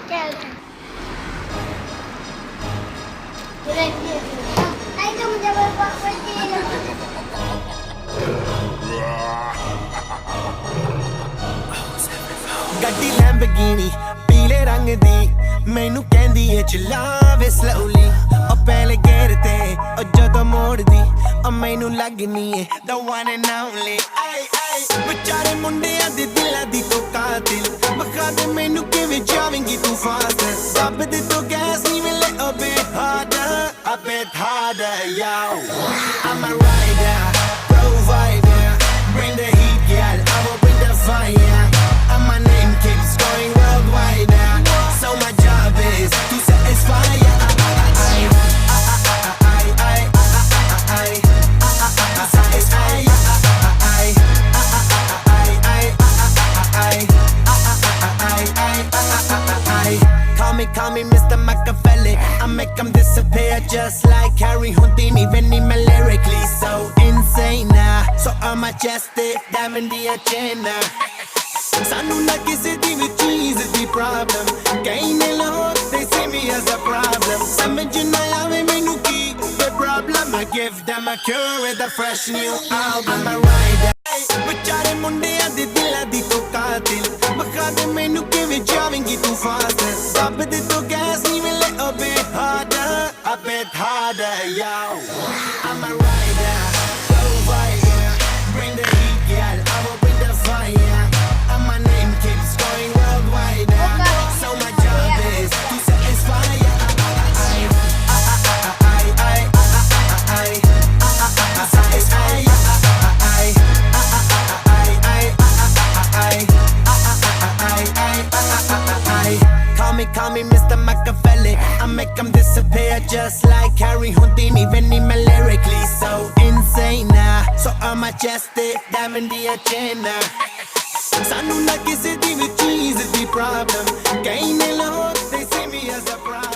चल नहीं तो मुझे ਗੱਡੀ ਲੈਂਬਗੀਨੀ ਪੀਲੇ ਰੰਗ ਦੀ ਮੈਨੂੰ ਕਹਿੰਦੀ ਏ ਚਲਾਵੇ ਸਲੋਲੀ ਉਹ ਪਹਿਲੇ ਗੇਰ ਤੇ ਉਹ ਜਦੋਂ ਮੋੜਦੀ ਉਹ ਮੈਨੂੰ ਲੱਗਨੀ ਏ the one and only ਵਿਚਾਰੇ ਮੁੰਡਿਆਂ ਦੇ ਦਿਲਾਂ ਦੀ ਤੂੰ ਕਾਤਿਲ ਬਖਾ ਦੇ ਮੈਨੂੰ ਕਿਵੇਂ ਜਾਵੇਂਗੀ ਤੂੰ ਫਾਸਟ ਰੱਬ ਦੇ ਤੋਂ ਗੈਸ ਨਹੀਂ ਮਿਲੇ a bit harder yo I'm a rider provider bring the heat girl I will bring the fire and my name keeps going worldwide now so my job is to satisfy Call me Mr. Machiavelli I make them disappear just like Harry Houdini When I'm lyrically so insane So I'm majestic, diamond the agenda Sanu na kisi di vi cheese di problem Kahin loog, they see me as a problem Samajh na aave mainu ki the problem I give them a cure with a fresh new album I'm a rider ਵਿਚਾਰੇ ਮੁੰਡਿਆਂ ਦੇ ਦਿਲਾਂ ਦੀ ਤੂੰ ਕਾਤਿਲ ਬਖਾ ਦੇ ਮੈਨੂੰ ਕਿਵੇਂ ਜਾਵੇਂਗੀ ਤੂੰ fast ਰੱਬ ਦੇ ਤੋਂ ਗੈਸ ਨਹੀਂ ਮਿਲੇ a bit harder yo I'm a rider provider bring the heat girl I will bring the fire and my name keeps going worldwide so my job is to satisfy Call me Mr. Machiavelli I make them disappear just like Harry Houdini When I'm lyrically so insane So I'm majestic, diamond the agenda Sanu na kisi di vi cheese di problem Kahin loog, they see me as a problem